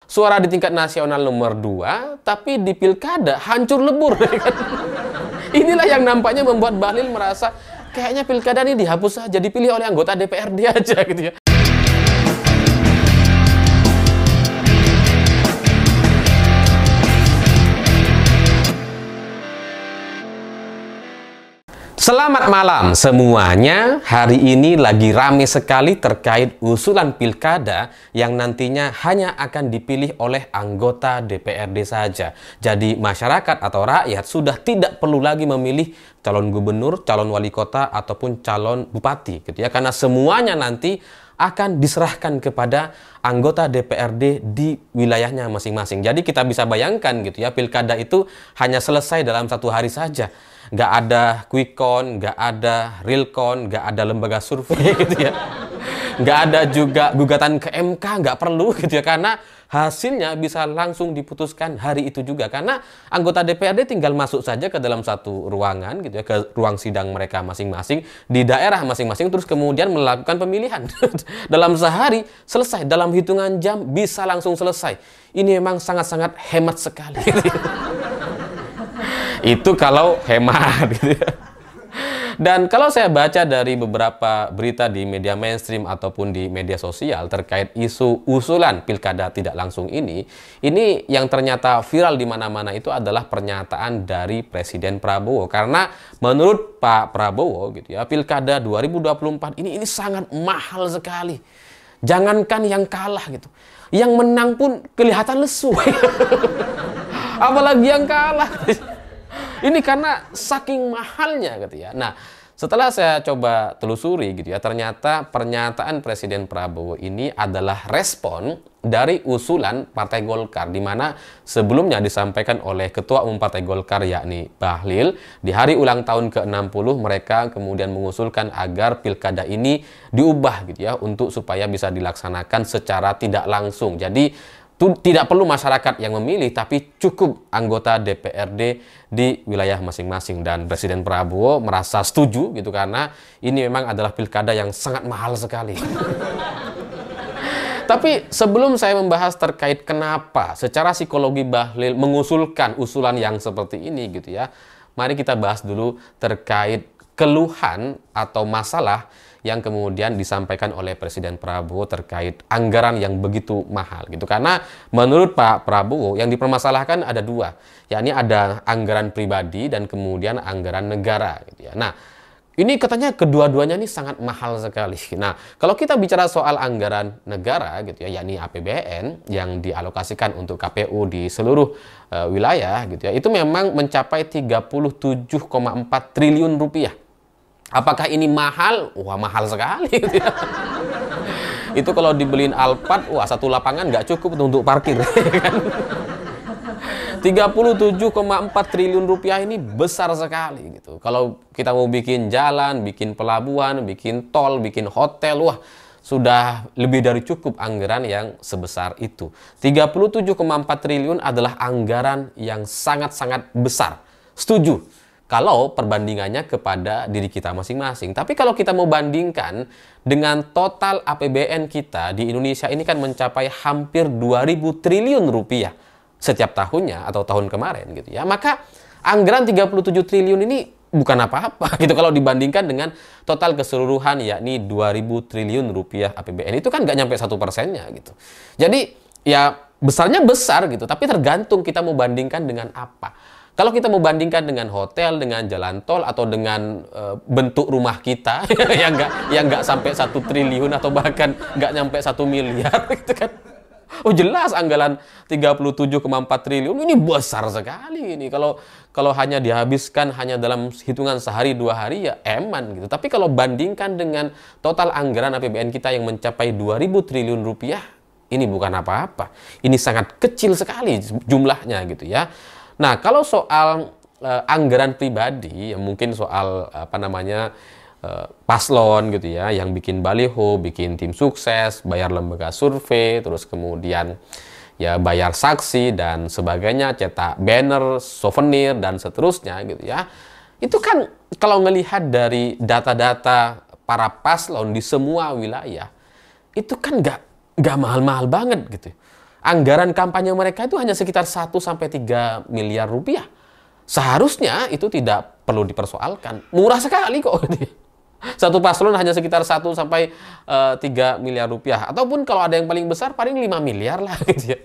suara di tingkat nasional nomor 2, tapi di pilkada hancur lebur. Inilah yang nampaknya membuat Bahlil merasa kayaknya pilkada ini dihapus saja, dipilih oleh anggota DPRD aja gitu ya. Selamat malam semuanya. Hari ini lagi rame sekali terkait usulan pilkada yang nantinya hanya akan dipilih oleh anggota DPRD saja. Jadi masyarakat atau rakyat sudah tidak perlu lagi memilih calon gubernur, calon wali kota ataupun calon bupati gitu ya. Karena semuanya nanti akan diserahkan kepada anggota DPRD di wilayahnya masing-masing. Jadi kita bisa bayangkan gitu ya, pilkada itu hanya selesai dalam 1 hari saja. Nggak ada quick count, nggak ada real count, nggak ada lembaga survei gitu ya. Nggak ada juga gugatan ke MK, nggak perlu gitu ya. Karena hasilnya bisa langsung diputuskan hari itu juga. Karena anggota DPRD tinggal masuk saja ke dalam satu ruangan gitu ya, ke ruang sidang mereka masing-masing di daerah masing-masing, terus kemudian melakukan pemilihan. Dalam sehari selesai, dalam hitungan jam bisa langsung selesai. Ini memang sangat-sangat hemat sekali. Itu kalau hemat gitu ya. Dan kalau saya baca dari beberapa berita di media mainstream ataupun di media sosial terkait isu usulan pilkada tidak langsung ini yang ternyata viral di mana-mana itu adalah pernyataan dari Presiden Prabowo. Karena menurut Pak Prabowo gitu ya, pilkada 2024 ini sangat mahal sekali. Jangankan yang kalah gitu, yang menang pun kelihatan lesu. Apalagi yang kalah. Ini karena saking mahalnya gitu ya. Nah, setelah saya coba telusuri gitu ya, ternyata pernyataan Presiden Prabowo ini adalah respon dari usulan Partai Golkar, di mana sebelumnya disampaikan oleh Ketua Umum Partai Golkar yakni Bahlil. Di hari ulang tahun ke-60 mereka kemudian mengusulkan agar pilkada ini diubah gitu ya, untuk supaya bisa dilaksanakan secara tidak langsung. Jadi tidak perlu masyarakat yang memilih, tapi cukup anggota DPRD di wilayah masing-masing. Dan Presiden Prabowo merasa setuju gitu, karena ini memang adalah pilkada yang sangat mahal sekali. Tapi sebelum saya membahas terkait kenapa secara psikologi Bahlil mengusulkan usulan yang seperti ini gitu ya, mari kita bahas dulu terkait keluhan atau masalah yang kemudian disampaikan oleh Presiden Prabowo terkait anggaran yang begitu mahal gitu. Karena menurut Pak Prabowo yang dipermasalahkan ada 2, yakni ada anggaran pribadi dan kemudian anggaran negara gitu ya. Nah, ini katanya kedua-duanya ini sangat mahal sekali. Nah, kalau kita bicara soal anggaran negara gitu ya, yakni APBN yang dialokasikan untuk KPU di seluruh wilayah gitu ya, itu memang mencapai 37,4 triliun rupiah. Apakah ini mahal? Wah, mahal sekali gitu ya. Itu kalau dibeliin Alphard, wah satu lapangan nggak cukup untuk parkir. 37,4 triliun rupiah ini besar sekali gitu. Kalau kita mau bikin jalan, bikin pelabuhan, bikin tol, bikin hotel, wah sudah lebih dari cukup anggaran yang sebesar itu. 37,4 triliun adalah anggaran yang sangat-sangat besar. Setuju kalau perbandingannya kepada diri kita masing-masing. Tapi kalau kita mau bandingkan dengan total APBN kita di Indonesia ini kan mencapai hampir 2.000 triliun rupiah setiap tahunnya atau tahun kemarin gitu ya. Maka anggaran 37 triliun ini bukan apa-apa gitu kalau dibandingkan dengan total keseluruhan yakni 2.000 triliun rupiah APBN. Itu kan nggak nyampe 1%-nya gitu. Jadi ya besarnya besar gitu, tapi tergantung kita mau bandingkan dengan apa. Kalau kita mau bandingkan dengan hotel, dengan jalan tol, atau dengan bentuk rumah kita yang nggak sampai 1 triliun atau bahkan nggak nyampe 1 miliar gitu kan. Oh jelas anggaran 37,4 triliun ini besar sekali ini. Kalau hanya dihabiskan hanya dalam hitungan sehari 2 hari ya eman gitu. Tapi kalau bandingkan dengan total anggaran APBN kita yang mencapai 2.000 triliun rupiah, ini bukan apa-apa. Ini sangat kecil sekali jumlahnya gitu ya. Nah, kalau soal anggaran pribadi, ya mungkin soal paslon gitu ya, yang bikin baliho, bikin tim sukses, bayar lembaga survei, terus kemudian ya bayar saksi dan sebagainya, cetak banner, souvenir dan seterusnya gitu ya. Itu kan kalau ngelihat dari data-data para paslon di semua wilayah, itu kan nggak mahal-mahal banget gitu. Anggaran kampanye mereka itu hanya sekitar 1 sampai 3 miliar rupiah. Seharusnya itu tidak perlu dipersoalkan. Murah sekali kok. Satu paslon hanya sekitar 1 sampai 3 miliar rupiah. Ataupun kalau ada yang paling besar, paling 5 miliar lah. Gitu ya.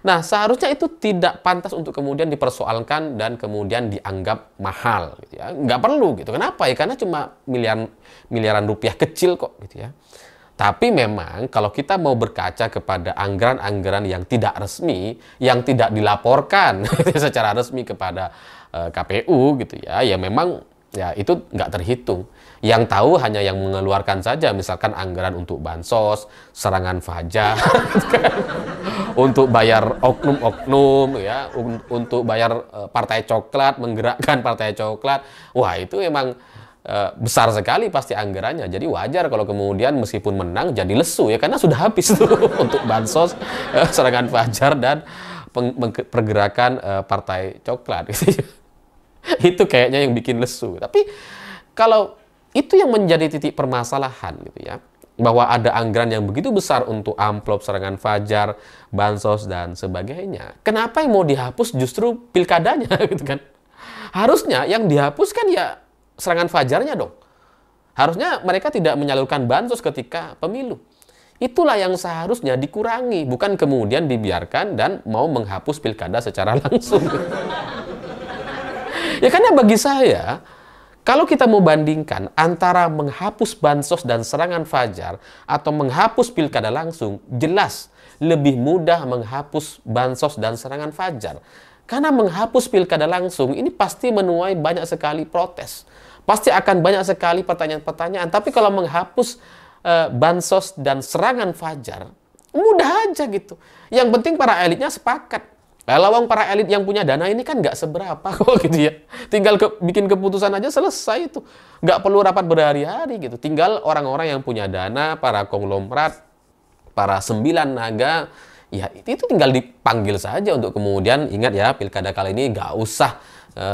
Nah, seharusnya itu tidak pantas untuk kemudian dipersoalkan dan kemudian dianggap mahal. Gitu ya. Nggak perlu gitu. Kenapa ya? Karena cuma miliaran rupiah kecil kok. Gitu ya. Tapi memang kalau kita mau berkaca kepada anggaran-anggaran yang tidak resmi, yang tidak dilaporkan secara resmi kepada KPU gitu ya, ya memang ya itu nggak terhitung. Yang tahu hanya yang mengeluarkan saja, misalkan anggaran untuk bansos, serangan fajar, untuk bayar oknum-oknum, ya, untuk bayar partai coklat, menggerakkan partai coklat. Wah, itu emang besar sekali pasti anggarannya. Jadi wajar kalau kemudian meskipun menang jadi lesu ya, karena sudah habis tuh untuk bansos, serangan fajar dan pergerakan partai coklat gitu. Itu kayaknya yang bikin lesu. Tapi kalau itu yang menjadi titik permasalahan gitu ya, bahwa ada anggaran yang begitu besar untuk amplop, serangan fajar, bansos dan sebagainya. Kenapa yang mau dihapus justru pilkadanya gitu kan? Harusnya yang dihapus kan ya serangan fajarnya dong. Harusnya mereka tidak menyalurkan bansos ketika pemilu. Itulah yang seharusnya dikurangi, bukan kemudian dibiarkan dan mau menghapus pilkada secara langsung. Ya karena bagi saya, kalau kita mau bandingkan antara menghapus bansos dan serangan fajar atau menghapus pilkada langsung, jelas lebih mudah menghapus bansos dan serangan fajar. Karena menghapus pilkada langsung ini pasti menuai banyak sekali protes. Pasti akan banyak sekali pertanyaan-pertanyaan. Tapi kalau menghapus bansos dan serangan fajar, mudah aja gitu. Yang penting para elitnya sepakat. Lawang para elit yang punya dana ini kan nggak seberapa kok gitu ya. Tinggal bikin keputusan aja selesai itu. Nggak perlu rapat berhari-hari gitu. Tinggal orang-orang yang punya dana, para konglomerat, para 9 naga, ya itu tinggal dipanggil saja untuk kemudian ingat ya, pilkada kali ini nggak usah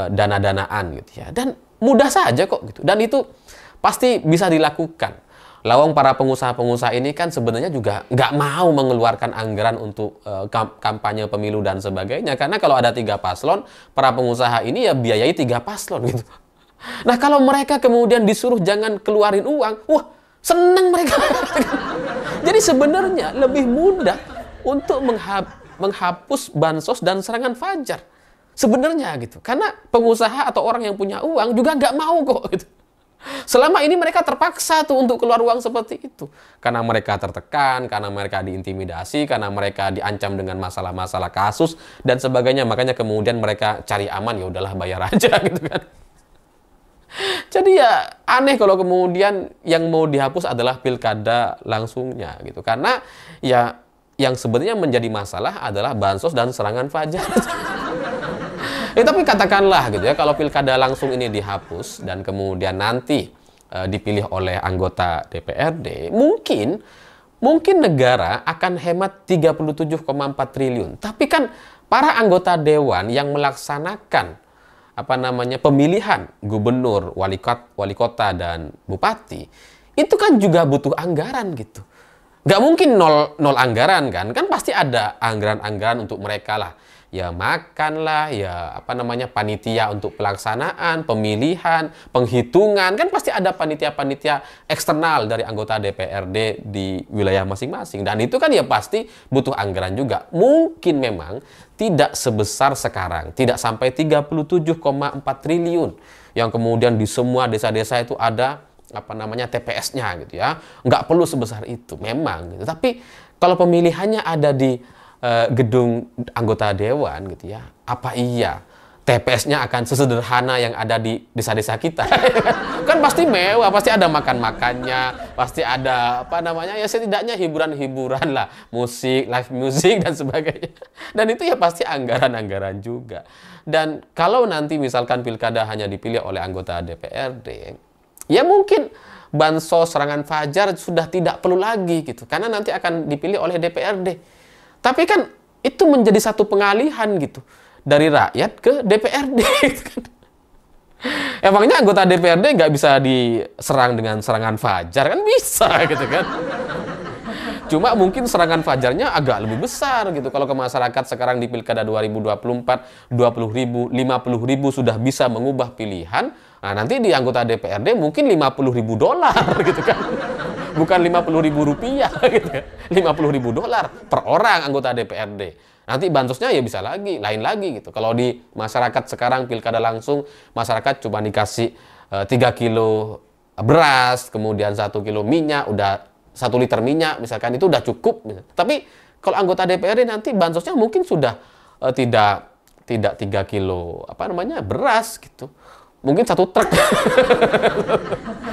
dana-danaan gitu ya. Dan mudah saja kok gitu. Dan itu pasti bisa dilakukan. Lawang para pengusaha-pengusaha ini kan sebenarnya juga nggak mau mengeluarkan anggaran untuk kampanye pemilu dan sebagainya. Karena kalau ada 3 paslon, para pengusaha ini ya biayai 3 paslon gitu. Nah kalau mereka kemudian disuruh jangan keluarin uang, wah seneng mereka. Jadi sebenarnya lebih mudah untuk menghapus bansos dan serangan fajar. Sebenarnya gitu. Karena pengusaha atau orang yang punya uang juga nggak mau kok gitu. Selama ini mereka terpaksa tuh untuk keluar uang seperti itu. Karena mereka tertekan, karena mereka diintimidasi, karena mereka diancam dengan masalah-masalah kasus dan sebagainya. Makanya kemudian mereka cari aman, ya udahlah bayar aja gitu kan. Jadi ya aneh kalau kemudian yang mau dihapus adalah pilkada langsungnya gitu. Karena ya yang sebenarnya menjadi masalah adalah bansos dan serangan fajar. Tapi katakanlah gitu ya, kalau pilkada langsung ini dihapus dan kemudian nanti dipilih oleh anggota DPRD, mungkin negara akan hemat 37,4 triliun. Tapi kan para anggota dewan yang melaksanakan pemilihan gubernur, wali kota dan bupati, itu kan juga butuh anggaran gitu. Nggak mungkin nol anggaran kan pasti ada anggaran-anggaran untuk mereka lah. Ya makan lah, ya panitia untuk pelaksanaan, pemilihan, penghitungan, kan pasti ada panitia-panitia eksternal dari anggota DPRD di wilayah masing-masing. Dan itu kan ya pasti butuh anggaran juga. Mungkin memang tidak sebesar sekarang, tidak sampai 37,4 triliun yang kemudian di semua desa-desa itu ada TPS-nya gitu ya. Nggak perlu sebesar itu memang gitu. Tapi kalau pemilihannya ada di gedung anggota dewan gitu ya, apa iya TPS-nya akan sesederhana yang ada di desa-desa kita? Kan pasti mewah, pasti ada makan-makannya, pasti ada ya setidaknya hiburan-hiburan lah, musik, live music dan sebagainya. Dan itu ya pasti anggaran-anggaran juga. Dan kalau nanti misalkan pilkada hanya dipilih oleh anggota DPRD, ya mungkin bansos, serangan fajar sudah tidak perlu lagi gitu, karena nanti akan dipilih oleh DPRD. Tapi kan itu menjadi satu pengalihan gitu dari rakyat ke DPRD. Emangnya anggota DPRD nggak bisa diserang dengan serangan fajar? Kan bisa gitu kan. Cuma mungkin serangan fajarnya agak lebih besar gitu. Kalau ke masyarakat sekarang di Pilkada 2024, 20.000, 50.000 sudah bisa mengubah pilihan, nah nanti di anggota DPRD mungkin 50.000 dolar gitu kan. Bukan 50.000 rupiah gitu ya. 50.000 dolar per orang anggota DPRD. Nanti bansosnya ya bisa lain lagi gitu. Kalau di masyarakat sekarang pilkada langsung, masyarakat cuma dikasih 3 kilo beras, kemudian 1 kilo minyak, udah 1 liter minyak misalkan, itu udah cukup. Tapi kalau anggota DPRD nanti bansosnya mungkin sudah tidak 3 kilo beras gitu. Mungkin 1 truk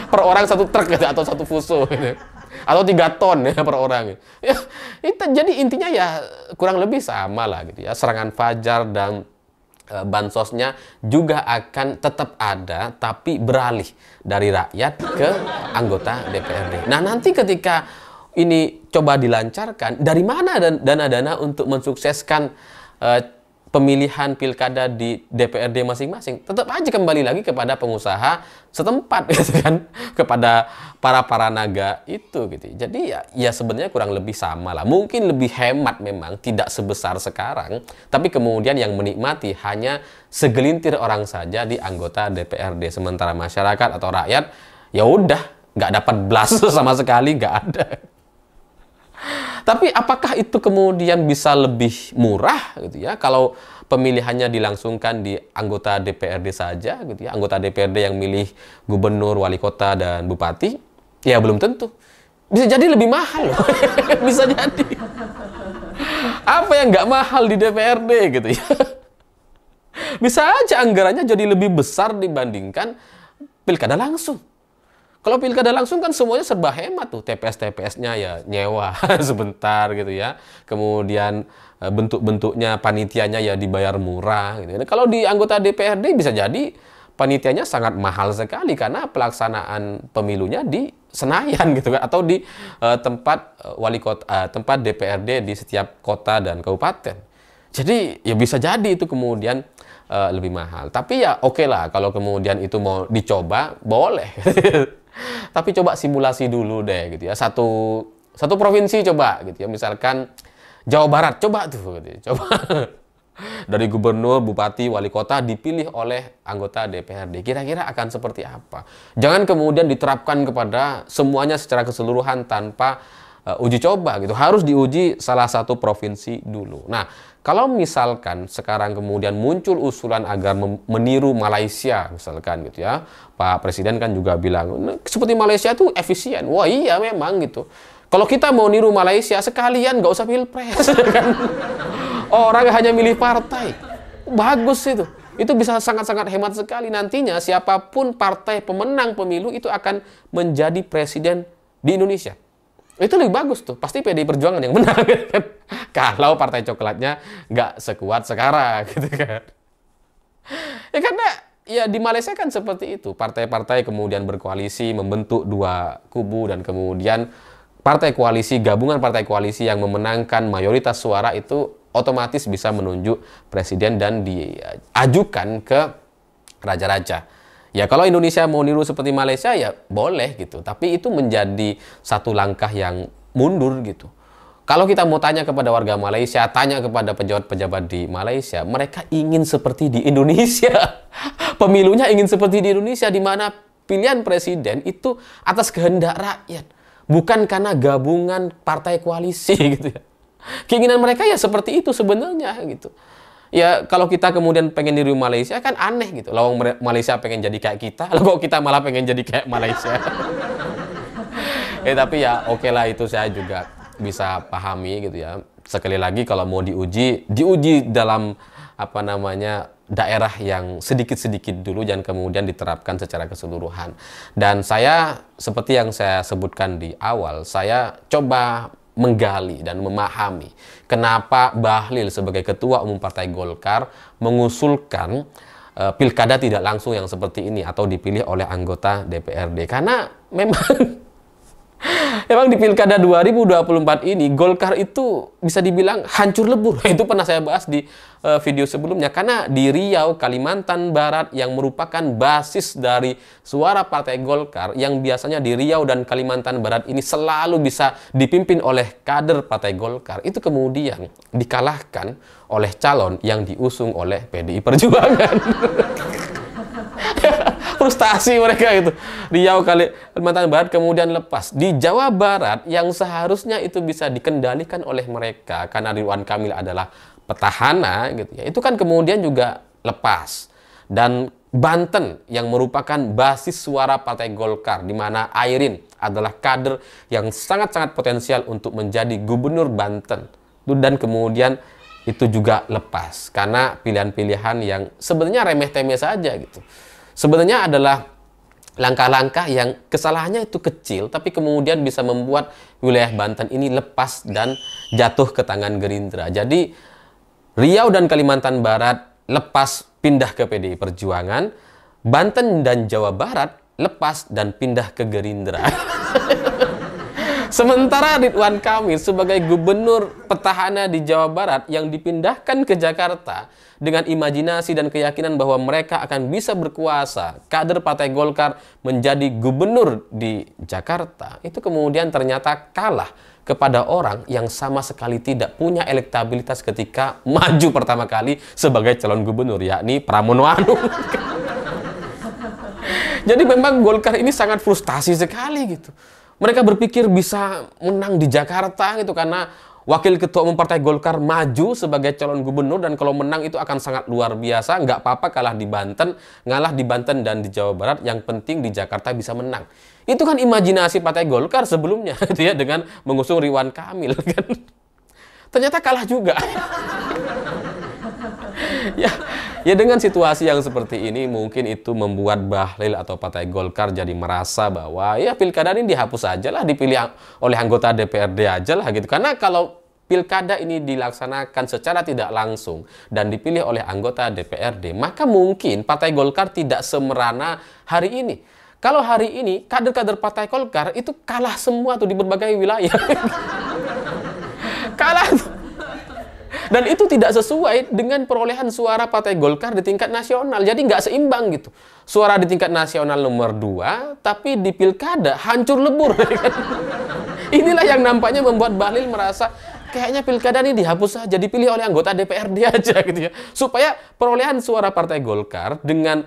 per orang, 1 truk gitu, atau 1 fuso gitu. Atau 3 ton ya per orang. Ya, jadi intinya ya kurang lebih sama lah gitu ya. Serangan fajar dan bansosnya juga akan tetap ada, tapi beralih dari rakyat ke anggota DPRD. Nah, nanti ketika ini coba dilancarkan, dari mana dana-dana untuk mensukseskan pemilihan pilkada di DPRD masing-masing? Tetap aja kembali lagi kepada pengusaha setempat gitu kan, kepada para naga itu gitu. Jadi ya sebenarnya kurang lebih sama lah. Mungkin lebih hemat memang, tidak sebesar sekarang, tapi kemudian yang menikmati hanya segelintir orang saja di anggota DPRD, sementara masyarakat atau rakyat ya udah nggak dapat blas sama sekali, nggak ada. Tapi apakah itu kemudian bisa lebih murah gitu ya kalau pemilihannya dilangsungkan di anggota DPRD saja gitu ya, anggota DPRD yang milih gubernur, wali kota dan bupati? Ya belum tentu. Bisa jadi lebih mahal loh. Bisa jadi. Apa yang nggak mahal di DPRD gitu ya? Bisa aja anggarannya jadi lebih besar dibandingkan pilkada langsung. Kalau pilkada langsung kan semuanya serba hemat tuh, TPS-TPS-nya ya nyewa sebentar gitu ya. Kemudian bentuk-bentuknya, panitianya ya dibayar murah gitu. Kalau di anggota DPRD bisa jadi panitianya sangat mahal sekali karena pelaksanaan pemilunya di Senayan gitu kan, atau di tempat wali kota, tempat DPRD di setiap kota dan kabupaten. Jadi ya bisa jadi itu kemudian lebih mahal. Tapi ya oke lah kalau kemudian itu mau dicoba, boleh. Tapi coba simulasi dulu deh gitu ya. Satu provinsi coba gitu ya. Misalkan Jawa Barat, coba tuh gitu ya. Coba dari gubernur, bupati, wali kota dipilih oleh anggota DPRD. Kira-kira akan seperti apa? Jangan kemudian diterapkan kepada semuanya secara keseluruhan tanpa uji coba gitu. Harus diuji salah satu provinsi dulu. Nah, kalau misalkan sekarang kemudian muncul usulan agar meniru Malaysia misalkan gitu ya. Pak Presiden kan juga bilang, seperti Malaysia itu efisien. Wah iya memang gitu. Kalau kita mau niru Malaysia, sekalian nggak usah pilpres. Kan? Orang hanya milih partai. Bagus itu. Itu bisa sangat-sangat hemat sekali. Nantinya siapapun partai pemenang pemilu itu akan menjadi presiden di Indonesia. Itu lebih bagus tuh, pasti PDI Perjuangan yang menang kan? Kalau partai coklatnya nggak sekuat sekarang gitu kan. Ya karena ya di Malaysia kan seperti itu, partai-partai kemudian berkoalisi membentuk 2 kubu dan kemudian partai koalisi, gabungan partai koalisi yang memenangkan mayoritas suara itu otomatis bisa menunjuk presiden dan diajukan ke raja-raja. Ya kalau Indonesia mau niru seperti Malaysia ya boleh gitu. Tapi itu menjadi satu langkah yang mundur gitu. Kalau kita mau tanya kepada warga Malaysia, tanya kepada pejabat-pejabat di Malaysia, mereka ingin seperti di Indonesia. Pemilunya ingin seperti di Indonesia, di mana pilihan presiden itu atas kehendak rakyat. Bukan karena gabungan partai koalisi gitu ya. Keinginan mereka ya seperti itu sebenarnya gitu. Ya kalau kita kemudian pengen niru Malaysia kan aneh gitu. Lawang Malaysia pengen jadi kayak kita, lalu kok kita malah pengen jadi kayak Malaysia. Tapi ya oke lah, itu saya juga bisa pahami gitu ya. Sekali lagi kalau mau diuji dalam daerah yang sedikit-sedikit dulu, jangan kemudian diterapkan secara keseluruhan. Dan saya seperti yang saya sebutkan di awal, saya coba menggali dan memahami kenapa Bahlil sebagai Ketua Umum Partai Golkar mengusulkan pilkada tidak langsung yang seperti ini atau dipilih oleh anggota DPRD. Karena memang Emang di Pilkada 2024 ini, Golkar itu bisa dibilang hancur lebur. Itu pernah saya bahas di video sebelumnya. Karena di Riau, Kalimantan Barat yang merupakan basis dari suara Partai Golkar, yang biasanya di Riau dan Kalimantan Barat ini selalu bisa dipimpin oleh kader Partai Golkar, itu kemudian dikalahkan oleh calon yang diusung oleh PDI Perjuangan. Frustasi mereka itu. Riau, Kalimantan Barat kemudian lepas. Di Jawa Barat yang seharusnya itu bisa dikendalikan oleh mereka karena Ridwan Kamil adalah petahana gitu ya. Itu kan kemudian juga lepas. Dan Banten yang merupakan basis suara Partai Golkar, di mana Airin adalah kader yang sangat-sangat potensial untuk menjadi gubernur Banten. Dan kemudian itu juga lepas karena pilihan-pilihan yang sebenarnya remeh-temeh saja gitu. Sebenarnya adalah langkah-langkah yang kesalahannya itu kecil, tapi kemudian bisa membuat wilayah Banten ini lepas dan jatuh ke tangan Gerindra. Jadi Riau dan Kalimantan Barat lepas pindah ke PDI Perjuangan, Banten dan Jawa Barat lepas dan pindah ke Gerindra. Sementara Ridwan Kamil sebagai gubernur petahana di Jawa Barat yang dipindahkan ke Jakarta dengan imajinasi dan keyakinan bahwa mereka akan bisa berkuasa, kader Partai Golkar menjadi gubernur di Jakarta, itu kemudian ternyata kalah kepada orang yang sama sekali tidak punya elektabilitas ketika maju pertama kali sebagai calon gubernur, yakni Pramono Anung. Jadi memang Golkar ini sangat frustasi sekali gitu. Mereka berpikir bisa menang di Jakarta gitu karena wakil ketua umum Partai Golkar maju sebagai calon gubernur, dan kalau menang itu akan sangat luar biasa. Nggak apa-apa kalah di Banten, ngalah di Banten dan di Jawa Barat, yang penting di Jakarta bisa menang. Itu kan imajinasi Partai Golkar sebelumnya gitu ya, dengan mengusung Ridwan Kamil kan. Ternyata kalah juga. Ya dengan situasi yang seperti ini mungkin itu membuat Bahlil atau Partai Golkar jadi merasa bahwa ya pilkada ini dihapus aja lah, dipilih oleh anggota DPRD aja lah gitu. Karena kalau pilkada ini dilaksanakan secara tidak langsung dan dipilih oleh anggota DPRD, maka mungkin Partai Golkar tidak semerana hari ini. Kalau hari ini kader-kader Partai Golkar itu kalah semua tuh di berbagai wilayah. Kalah tuh. Dan itu tidak sesuai dengan perolehan suara Partai Golkar di tingkat nasional. Jadi nggak seimbang gitu. Suara di tingkat nasional nomor 2, tapi di pilkada hancur lebur. Inilah yang nampaknya membuat Bahlil merasa kayaknya pilkada ini dihapus saja, dipilih oleh anggota DPRD aja gitu ya. Supaya perolehan suara Partai Golkar dengan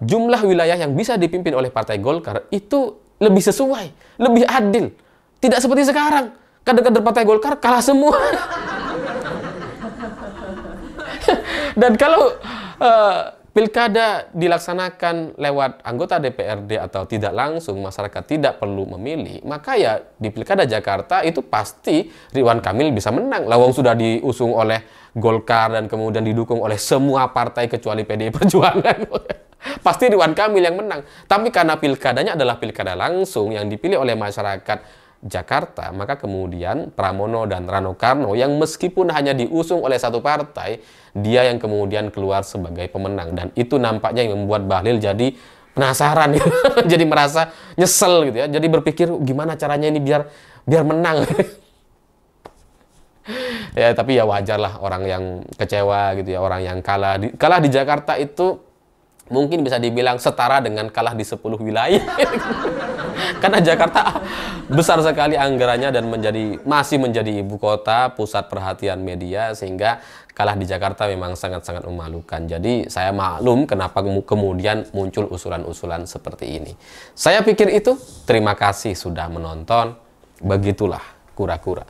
jumlah wilayah yang bisa dipimpin oleh Partai Golkar itu lebih sesuai, lebih adil. Tidak seperti sekarang. Kader-kader Partai Golkar kalah semua. Dan kalau pilkada dilaksanakan lewat anggota DPRD atau tidak langsung, masyarakat tidak perlu memilih, maka ya di pilkada Jakarta itu pasti Ridwan Kamil bisa menang. Lawang sudah diusung oleh Golkar dan kemudian didukung oleh semua partai kecuali PDI Perjuangan. Pasti Ridwan Kamil yang menang. Tapi karena pilkadanya adalah pilkada langsung yang dipilih oleh masyarakat Jakarta, maka kemudian Pramono dan Rano Karno yang meskipun hanya diusung oleh satu partai, dia yang kemudian keluar sebagai pemenang. Dan itu nampaknya yang membuat Bahlil jadi penasaran, jadi merasa nyesel gitu ya. Jadi berpikir gimana caranya ini biar menang. Ya tapi ya wajar lah orang yang kecewa gitu ya, orang yang kalah di Jakarta itu mungkin bisa dibilang setara dengan kalah di 10 wilayah. Karena Jakarta besar sekali anggarannya dan masih menjadi ibu kota, pusat perhatian media, sehingga kalah di Jakarta memang sangat-sangat memalukan. Jadi saya maklum kenapa kemudian muncul usulan-usulan seperti ini. Saya pikir itu. Terima kasih sudah menonton. Begitulah kura-kura.